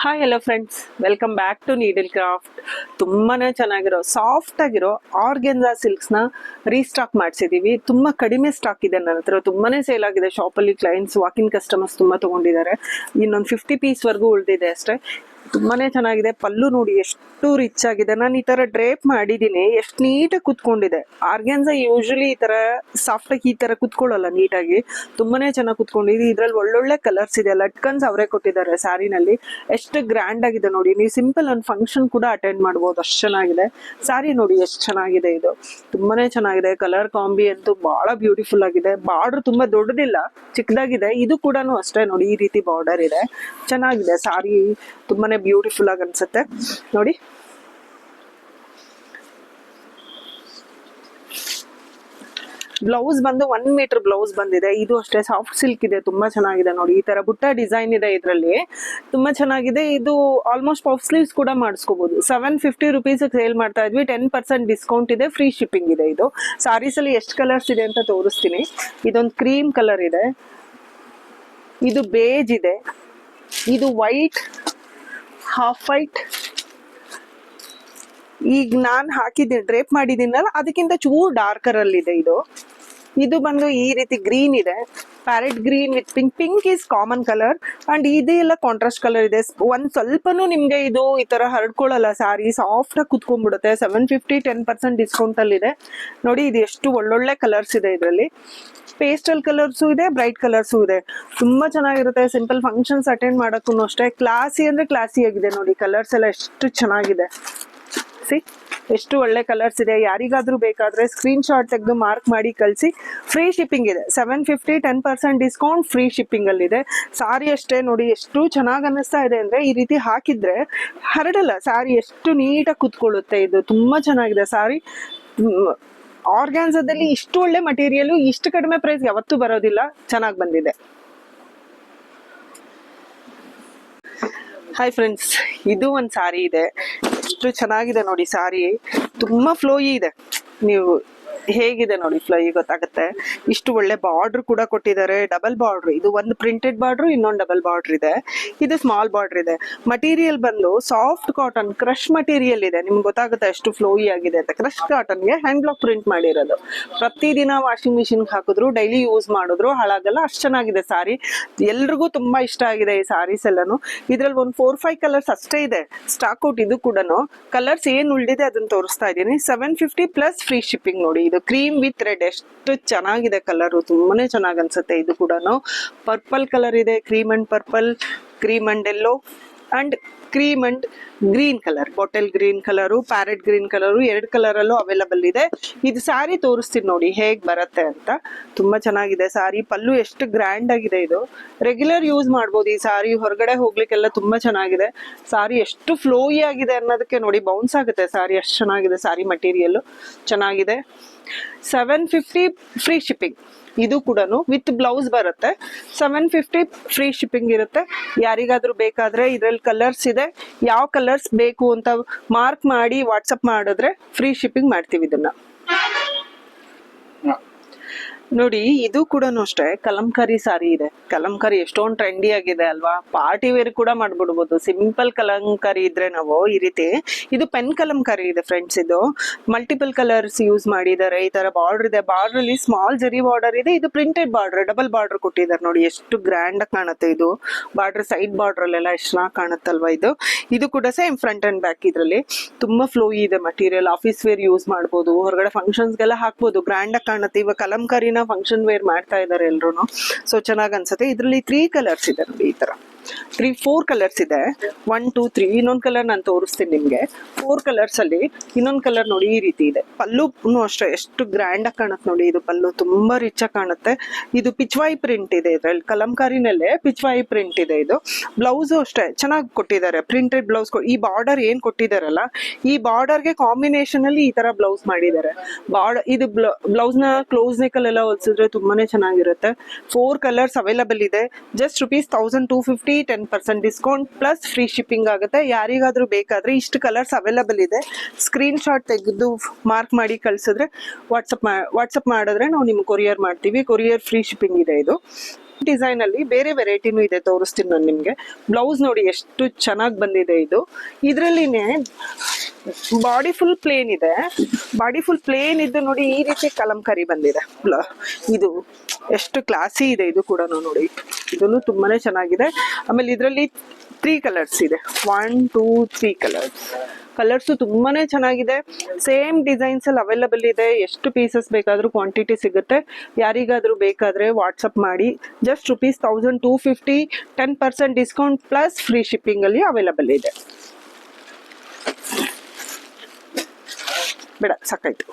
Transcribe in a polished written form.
Hi hello friends, welcome back to needle craft. ತುಂಬಾನೇ ಚೆನ್ನಾಗಿರೋ soft ಆಗಿರೋ ಆರ್ಗೆನ್ಜಾ ಸಿಲ್ಕ್ಸ್ನ ರೀಸ್ಟಾಕ್ ಮಾಡಿಸಿದೀವಿ. ತುಂಬಾ ಕಡಿಮೆ ಸ್ಟಾಕ್ ಇದೆ ನನ್ನ ಹತ್ರ, ತುಂಬಾನೇ ಸೇಲ್ ಆಗಿದೆ. ಶಾಪಲ್ಲಿ ಕ್ಲೈಂಟ್ಸ್ ವಾಕಿಂಗ್ ಕಸ್ಟಮರ್ಸ್ ತುಂಬಾ ತಗೊಂಡಿದ್ದಾರೆ. ಇನ್ನೊಂದು 50 ಪೀಸ್ ವರ್ಗೂ ಉಳಿದಿದೆ ಅಷ್ಟೇ. ತುಂಬಾನೇ ಚೆನ್ನಾಗಿದೆ. ಪಲ್ಲು ನೋಡಿ ಎಷ್ಟು ರಿಚ್ ಆಗಿದೆ. ನಾನು ಈ ತರ ಡ್ರೇಪ್ ಮಾಡಿದೀನಿ, ಎಷ್ಟು ನೀಟಾಗಿ ಕುತ್ಕೊಂಡಿದೆ. ಆರ್ಗ್ಯಾನ್ಸಾ ಯೂಶಲಿ ಈ ತರ ಸಾಫ್ಟ್ ಆಗಿ ಈ ತರ ಕುತ್ಕೊಳ್ಳಲ್ಲ ನೀಟಾಗಿ. ತುಂಬಾನೇ ಚೆನ್ನಾಗಿ ಕುತ್ಕೊಂಡಿದೆ. ಇದ್ರಲ್ಲಿ ಒಳ್ಳೊಳ್ಳೆ ಕಲರ್ಸ್ ಇದೆ. ಲಟ್ಕನ್ಸ್ ಅವರೇ ಕೊಟ್ಟಿದ್ದಾರೆ ಸ್ಯಾರಿನಲ್ಲಿ. ಎಷ್ಟು ಗ್ರ್ಯಾಂಡ್ ಆಗಿದೆ ನೋಡಿ. ನೀವು ಸಿಂಪಲ್ ಒಂದು ಫಂಕ್ಷನ್ ಕೂಡ ಅಟೆಂಡ್ ಮಾಡ್ಬೋದು, ಅಷ್ಟು ಚೆನ್ನಾಗಿದೆ. ಸ್ಯಾರಿ ನೋಡಿ ಎಷ್ಟು ಚೆನ್ನಾಗಿದೆ. ಇದು ತುಂಬಾನೇ ಚೆನ್ನಾಗಿದೆ. ಕಲರ್ ಕಾಂಬಿ ಅಂತೂ ಬಹಳ ಬ್ಯೂಟಿಫುಲ್ ಆಗಿದೆ. ಬಾರ್ಡರ್ ತುಂಬಾ ದೊಡ್ಡದಿಲ್ಲ, ಚಿಕ್ಕದಾಗಿದೆ. ಇದು ಕೂಡ ಅಷ್ಟೇ ನೋಡಿ, ಈ ರೀತಿ ಬಾರ್ಡರ್ ಇದೆ. ಚೆನ್ನಾಗಿದೆ ಸಾರಿ, ತುಂಬಾನೇ ಬ್ಯೂಟಿಫುಲ್ ಆಗಿ ಅನ್ಸುತ್ತೆ ನೋಡಿ. ಬ್ಲೌಸ್ ಬಂದು 1 ಮೀಟರ್ ಬ್ಲೌಸ್ ಬಂದಿದೆ. ಇದು ಅಷ್ಟೇ ಸಾಫ್ಟ್ ಸಿಲ್ಕ್ ಇದೆ, ತುಂಬಾ ಚೆನ್ನಾಗಿದೆ ನೋಡಿ. ಈ ತರ ಬುಟ್ಟ ಡಿಸೈನ್ ಇದೆ ಇದರಲ್ಲಿ, ತುಂಬಾ ಚೆನ್ನಾಗಿದೆ. ಇದು ಆಲ್ಮೋಸ್ಟ್ ಪಫ್ ಸ್ಲೀವ್ಸ್ ಕೂಡ ಮಾಡಿಸ್ಕೋಬಹುದು. 750 ರುಪೀಸ್ ಸೇಲ್ ಮಾಡ್ತಾ ಇದ್ವಿ. 10% ಡಿಸ್ಕೌಂಟ್ ಇದೆ, ಫ್ರೀ ಶಿಪ್ಪಿಂಗ್ ಇದೆ. ಇದು ಸಾರೀಸ್ ಅಲ್ಲಿ ಎಷ್ಟು ಕಲರ್ಸ್ ಇದೆ ಅಂತ ತೋರಿಸ್ತೀನಿ. ಇದೊಂದು ಕ್ರೀಮ್ ಕಲರ್ ಇದೆ, ಇದು ಬೇಜ್ ಇದೆ, ಇದು ವೈಟ್, ಹಾಫ್ ವೈಟ್. ಈಗ ನಾನು ಹಾಕಿದ್ದೀನಿ ಡ್ರೇಪ್ ಮಾಡಿದ್ದೀನಲ್ಲ, ಅದಕ್ಕಿಂತ ಚೂರು ಡಾರ್ಕರ್ ಅಲ್ಲಿ ಇದೆ. ಇದು ಬಂದು ಈ ರೀತಿ ಗ್ರೀನ್ ಇದೆ, parrot green with pink. Pink is common colour and ಇದೆಲ್ಲ ಕಾಂಟ್ರಾಸ್ಟ್ ಕಲರ್ ಇದೆ. ಒಂದ್ ಸ್ವಲ್ಪನೂ ನಿಮ್ಗೆ ಇದು ಈ ತರ ಹರಡ್ಕೊಳ್ಳಲ್ಲ. ಸಾರಿ ಸಾಫ್ಟ್ ಆಗಿ ಕುತ್ಕೊಂಡ್ಬಿಡುತ್ತೆ. 750 10% ಡಿಸ್ಕೌಂಟ್ ಅಲ್ಲಿ ಇದೆ ನೋಡಿ. ಇದು ಎಷ್ಟು ಒಳ್ಳೊಳ್ಳೆ ಕಲರ್ಸ್ ಇದೆ ಇದರಲ್ಲಿ. ಪೇಸ್ಟಲ್ ಕಲರ್ಸು ಇದೆ, ಬ್ರೈಟ್ ಕಲರ್ಸು ಇದೆ. ತುಂಬಾ ಚೆನ್ನಾಗಿರುತ್ತೆ. ಸಿಂಪಲ್ ಫಂಕ್ಷನ್ಸ್ ಅಟೆಂಡ್ ಮಾಡಕ್ಕೂ ಅಷ್ಟೇ. ಕ್ಲಾಸಿ ಅಂದ್ರೆ ಕ್ಲಾಸಿ ಆಗಿದೆ ನೋಡಿ. ಕಲರ್ಸ್ ಎಲ್ಲ ಎಷ್ಟು ಚೆನ್ನಾಗಿದೆ. ಸಿ ಎಷ್ಟು ಒಳ್ಳೆ ಕಲರ್ಸ್ ಇದೆ. ಯಾರಿಗಾದ್ರೂ ಬೇಕಾದ್ರೆ ಸ್ಕ್ರೀನ್ ಶಾಟ್ ತೆಗೆದು ಮಾರ್ಕ್ ಮಾಡಿ ಕಳಿಸಿ. ಫ್ರೀ ಶಿಪ್ಪಿಂಗ್ ಇದೆ. 750 10% ಡಿಸ್ಕೌಂಟ್, ಫ್ರೀ ಶಿಪ್ಪಿಂಗ್ ಅಲ್ಲಿ ಇದೆ. ಸಾರಿ ಅಷ್ಟೇ ನೋಡಿ, ಎಷ್ಟು ಚೆನ್ನಾಗಿ ಅನ್ನಿಸ್ತಾ ಇದೆ ಅಂದ್ರೆ ಈ ರೀತಿ ಹಾಕಿದ್ರೆ ಹರಡಲ್ಲ. ಸಾರಿ ಎಷ್ಟು ನೀಟಾಗಿ ಕುತ್ಕೊಳ್ಳುತ್ತೆ. ಇದು ತುಂಬಾ ಚೆನ್ನಾಗಿದೆ ಸಾರಿ. ಆರ್ಗ್ಯಾನ್ಸಾದಲ್ಲಿ ಇಷ್ಟು ಒಳ್ಳೆ ಮಟೀರಿಯಲ್ ಇಷ್ಟು ಕಡಿಮೆ ಪ್ರೈಸ್ ಯಾವತ್ತೂ ಬರೋದಿಲ್ಲ. ಚೆನ್ನಾಗಿ ಬಂದಿದೆ. ಹಾಯ್ ಫ್ರೆಂಡ್ಸ್, ಇದು ಒಂದು ಸಾರಿ ಇದೆ. ಎಷ್ಟು ಚೆನ್ನಾಗಿದೆ ನೋಡಿ ಸಾರಿ. ತುಂಬಾ ಫ್ಲೋಯಿ ಇದೆ. ನೀವು ಹೇಗಿದೆ ನೋಡಿ, ಫ್ಲೋಯಿ ಗೊತ್ತಾಗುತ್ತೆ. ಇಷ್ಟು ಒಳ್ಳೆ ಬಾರ್ಡರ್ ಕೂಡ ಕೊಟ್ಟಿದ್ದಾರೆ. ಡಬಲ್ ಬಾರ್ಡರ್, ಇದು ಒಂದು ಪ್ರಿಂಟೆಡ್ ಬಾರ್ಡರ್, ಇನ್ನೊಂದು ಡಬಲ್ ಬಾರ್ಡರ್ ಇದೆ. ಇದು ಸ್ಮಾಲ್ ಬಾರ್ಡರ್ ಇದೆ. ಮಟೀರಿಯಲ್ ಬಂದು ಸಾಫ್ಟ್ ಕಾಟನ್ ಕ್ರಶ್ ಮಟೀರಿಯಲ್ ಇದೆ. ನಿಮ್ಗೆ ಗೊತ್ತಾಗುತ್ತೆ ಎಷ್ಟು ಫ್ಲೋಯಿ ಆಗಿದೆ ಅಂತ. ಕ್ರಶ್ ಕಾಟನ್ಗೆ ಹ್ಯಾಂಡ್ ಬ್ಲಾಕ್ ಪ್ರಿಂಟ್ ಮಾಡಿರೋದು. ಪ್ರತಿದಿನ ವಾಷಿಂಗ್ ಮಿಷಿನ್ ಹಾಕಿದ್ರು, ಡೈಲಿ ಯೂಸ್ ಮಾಡಿದ್ರು ಹಾಳಾಗಲ್ಲ. ಅಷ್ಟು ಚೆನ್ನಾಗಿದೆ ಸಾರಿ. ಎಲ್ರಿಗೂ ತುಂಬಾ ಇಷ್ಟ ಆಗಿದೆ ಈ ಸಾರೀಸ್ ಎಲ್ಲಾನು. ಇದ್ರಲ್ಲಿ ಒಂದು 4-5 ಕಲರ್ಸ್ ಅಷ್ಟೇ ಇದೆ ಸ್ಟಾಕ್ ಔಟ್. ಇದು ಕೂಡ ಕಲರ್ಸ್ ಏನ್ ಉಳಿದಿದೆ ಅದನ್ನ ತೋರಿಸ್ತಾ ಇದ್ದೀನಿ. 750 ಪ್ಲಸ್ ಫ್ರೀ ಶಿಪ್ಪಿಂಗ್ ನೋಡಿ. ಇದು ಕ್ರೀಮ್ ವಿತ್ ರೆಡ್, ಎಷ್ಟು ಚೆನ್ನಾಗಿದೆ ಕಲರ್, ತುಂಬಾನೇ ಚೆನ್ನಾಗಿ ಅನ್ಸುತ್ತೆ. ಇದು ಕೂಡ ಪರ್ಪಲ್ ಕಲರ್ ಇದೆ, cream and purple, cream and yellow and cream and green colour, bottle green colour, parrot green colour, 2 colour ಅಲ್ಲೂ ಅವೈಲಬಲ್ ಇದೆ. ಇದು ಸ್ಯಾರಿ ತೋರಿಸ್ತೀನಿ ನೋಡಿ ಹೇಗ್ ಬರುತ್ತೆ ಅಂತ. ತುಂಬಾ ಚೆನ್ನಾಗಿದೆ ಸಾರಿ. ಪಲ್ಲು ಎಷ್ಟು ಗ್ರ್ಯಾಂಡ್ ಆಗಿದೆ. ಇದು ರೆಗ್ಯುಲರ್ ಯೂಸ್ ಮಾಡ್ಬೋದು ಈ ಸಾರಿ. ಹೊರಗಡೆ ಹೋಗ್ಲಿಕ್ಕೆಲ್ಲ ತುಂಬಾ ಚೆನ್ನಾಗಿದೆ ಸಾರಿ. ಎಷ್ಟು ಫ್ಲೋಯಿ ಆಗಿದೆ ಅನ್ನೋದಕ್ಕೆ ನೋಡಿ, ಬೌನ್ಸ್ ಆಗುತ್ತೆ ಸಾರಿ. ಅಷ್ಟು ಚೆನ್ನಾಗಿದೆ ಸಾರಿ. ಮಟೀರಿಯಲ್ ಚೆನ್ನಾಗಿದೆ. 750 ಫ್ರೀ ಶಿಪ್ಪಿಂಗ್. ಇದು ಕೂಡ ವಿತ್ ಬ್ಲೌಸ್ ಬರುತ್ತೆ. 750 ಫ್ರೀ ಶಿಪ್ಪಿಂಗ್ ಇರುತ್ತೆ. ಯಾರಿಗಾದ್ರೂ ಬೇಕಾದ್ರೆ ಇದ್ರಲ್ಲಿ ಕಲರ್ಸ್ ಇದೆ. ಯಾವ ಕಲರ್ಸ್ ಬೇಕು ಅಂತ ಮಾರ್ಕ್ ಮಾಡಿ ವಾಟ್ಸಪ್ ಮಾಡಿದ್ರೆ ಫ್ರೀ ಶಿಪ್ಪಿಂಗ್ ಮಾಡ್ತೀವಿ ಇದನ್ನ ನೋಡಿ. ಇದು ಕೂಡ ಅಷ್ಟೇ ಕಲಂಕಾರಿ ಸಾರಿ ಇದೆ. ಕಲಂಕಾರಿ ಎಷ್ಟೊಂದು ಟ್ರೆಂಡಿ ಆಗಿದೆ ಅಲ್ವಾ. ಪಾರ್ಟಿ ವೇರ್ ಕೂಡ ಮಾಡ್ಬಿಡ್ಬೋದು. ಸಿಂಪಲ್ ಕಲಂಕಾರಿ ಇದ್ರೆ ನಾವು ಈ ರೀತಿ. ಇದು ಪೆನ್ ಕಲಂಕಾರಿ ಇದೆ ಫ್ರೆಂಡ್ಸ್. ಇದು ಮಲ್ಟಿಪಲ್ ಕಲರ್ಸ್ ಯೂಸ್ ಮಾಡಿದ್ದಾರೆ. ಈ ತರ ಬಾರ್ಡರ್ ಇದೆ. ಬಾರ್ಡರ್ ಅಲ್ಲಿ ಸ್ಮಾಲ್ ಜರಿ ಬಾರ್ಡರ್ ಇದೆ. ಇದು ಪ್ರಿಂಟೆಡ್ ಬಾರ್ಡರ್, ಡಬಲ್ ಬಾರ್ಡರ್ ಕೊಟ್ಟಿದ್ದಾರೆ ನೋಡಿ. ಎಷ್ಟು ಗ್ರ್ಯಾಂಡ್ ಆಗಿ ಕಾಣುತ್ತೆ ಇದು ಬಾರ್ಡರ್. ಸೈಡ್ ಬಾರ್ಡರ್ ಅಲ್ಲೆಲ್ಲ ಎಷ್ಟು ಚೆನ್ನಾಗಿ ಕಾಣುತ್ತಲ್ವಾ ಇದು. ಇದು ಕೂಡ ಸೇಮ್ ಫ್ರಂಟ್ ಅಂಡ್ ಬ್ಯಾಕ್. ಇದ್ರಲ್ಲಿ ತುಂಬಾ ಫ್ಲೋಯಿ ಇದೆ ಮಟೀರಿಯಲ್. ಆಫೀಸ್ ವೇರ್ ಯೂಸ್ ಮಾಡ್ಬೋದು, ಹೊರಗಡೆ ಫಂಕ್ಷನ್ಸ್ಗೆಲ್ಲ ಹಾಕ್ಬೋದು. ಗ್ರ್ಯಾಂಡ್ ಆಗಿ ಕಾಣುತ್ತೆ. ಇವಾಗ ಕಲಂಕಾರಿನ ಫಂಕ್ಷನ್ ವೇರ್ ಮಾಡ್ತಾ ಇದ್ದಾರೆ ಎಲ್ರು. ಸೊ ಚೆನ್ನಾಗಿ ಅನ್ಸುತ್ತೆ. ಇದ್ರಲ್ಲಿ 3 ಕಲರ್ಸ್ ಇದೆ ನೋಡಿ. ಈ ತರ 3-4 ಕಲರ್ಸ್ ಇದೆ. 1 2 3. ಇನ್ನೊಂದು ಕಲರ್ ನಾನು ತೋರಿಸ್ತೀನಿ ನಿಮ್ಗೆ. 4 ಕಲರ್ಸ್ ಅಲ್ಲಿ ಇನ್ನೊಂದು ಕಲರ್ ನೋಡಿ ಈ ರೀತಿ ಇದೆ. ಪಲ್ಲು ಅಷ್ಟೇ ಎಷ್ಟು ಗ್ರ್ಯಾಂಡ್ ಆಗಿ ಕಾಣುತ್ತೆ ನೋಡಿ. ಇದು ಪಲ್ಲು ತುಂಬಾ ರಿಚ್ ಆಗಿ ಕಾಣುತ್ತೆ. ಇದು ಪಿಚ್ವಾಯಿ ಪ್ರಿಂಟ್ ಇದೆ. ಇದ್ರಲ್ಲಿ ಕಲಂಕಾರಿನಲ್ಲೇ ಪಿಚ್ವಾಯಿ ಪ್ರಿಂಟ್ ಇದೆ. ಇದು ಬ್ಲೌಸ್ ಅಷ್ಟೇ ಚೆನ್ನಾಗಿ ಕೊಟ್ಟಿದ್ದಾರೆ. Printed blouse. ಈ ಬಾರ್ಡರ್ ಏನ್ ಕೊಟ್ಟಿದಾರಲ್ಲ, ಈ ಬಾರ್ಡರ್ಗೆ ಕಾಂಬಿನೇಷನ್ ಅಲ್ಲಿ ಈ ತರ ಬ್ಲೌಸ್ ಮಾಡಿದ್ದಾರೆ. ಬಾರ್ಡರ್ ಇದು ಬ್ಲೌಸ್ ನ ಕ್ಲೋಸ್ ನೆಕ್ ಅಲ್ಲೆಲ್ಲ ಹೊಲ್ಸಿದ್ರೆ ತುಂಬಾನೇ ಚೆನ್ನಾಗಿರುತ್ತೆ. 4 ಕಲರ್ಸ್ ಅವೈಲಬಲ್ ಇದೆ. Just ₹1250, 10% discount plus free shipping ಆಗುತ್ತೆ. ಯಾರಿಗಾದ್ರೂ ಬೇಕಾದ್ರೆ ಇಷ್ಟು ಕಲರ್ಸ್ ಅವೈಲಬಲ್ ಇದೆ. ಸ್ಕ್ರೀನ್ ಶಾಟ್ ತೆಗೆದು ಮಾರ್ಕ್ ಮಾಡಿ ಕಳ್ಸಿದ್ರೆ ವಾಟ್ಸಪ್ ಮಾಡಿದ್ರೆ ನಾವು ನಿಮ್ಗೆ ಕೊರಿಯರ್ ಮಾಡ್ತೀವಿ. ಕೊರಿಯರ್ ಫ್ರೀ ಶಿಪ್ಪಿಂಗ್ ಇದೆ ಇದು. ಡಿಸೈನ್ ಅಲ್ಲಿ ಬೇರೆ ವೆರೈಟಿನೂ ಇದೆ, ತೋರಿಸ್ತೀನಿ ನಾನು ನಿಮ್ಗೆ. ಬ್ಲೌಸ್ ನೋಡಿ ಎಷ್ಟು ಚೆನ್ನಾಗಿ ಬಂದಿದೆ ಇದು. ಇದ್ರಲ್ಲಿನೇ ಬಾಡಿ ಫುಲ್ ಪ್ಲೇನ್ ಇದೆ. ಬಾಡಿ ಫುಲ್ ಪ್ಲೇನ್ ಇದ್ದು ನೋಡಿ ಈ ರೀತಿ ಕಲಂಕಾರಿ ಬಂದಿದೆ. ಇದು ಎಷ್ಟು ಕ್ಲಾಸಿ ಇದೆ ಇದು ಕೂಡ ನೋಡಿ. ಇದನ್ನು ತುಂಬಾನೇ ಚೆನ್ನಾಗಿದೆ. ಆಮೇಲೆ ಇದರಲ್ಲಿ 3 ಕಲರ್ಸ್ ಇದೆ. 1 2 3 ಕಲರ್ಸು ತುಂಬಾನೇ ಚೆನ್ನಾಗಿದೆ. ಸೇಮ್ ಡಿಸೈನ್ಸ್ ಅಲ್ಲಿ ಅವೈಲಬಲ್ ಇದೆ. ಎಷ್ಟು ಪೀಸಸ್ ಬೇಕಾದ್ರೂ ಕ್ವಾಂಟಿಟಿ ಸಿಗುತ್ತೆ. ಯಾರಿಗಾದ್ರೂ ಬೇಕಾದ್ರೆ ವಾಟ್ಸಪ್ ಮಾಡಿ. Just ₹1250, 10% discount plus free shipping ಅಲ್ಲಿ ಅವೈಲಬಲ್ ಇದೆ. ಬೇಡ, ಸಾಕಾಯ್ತು.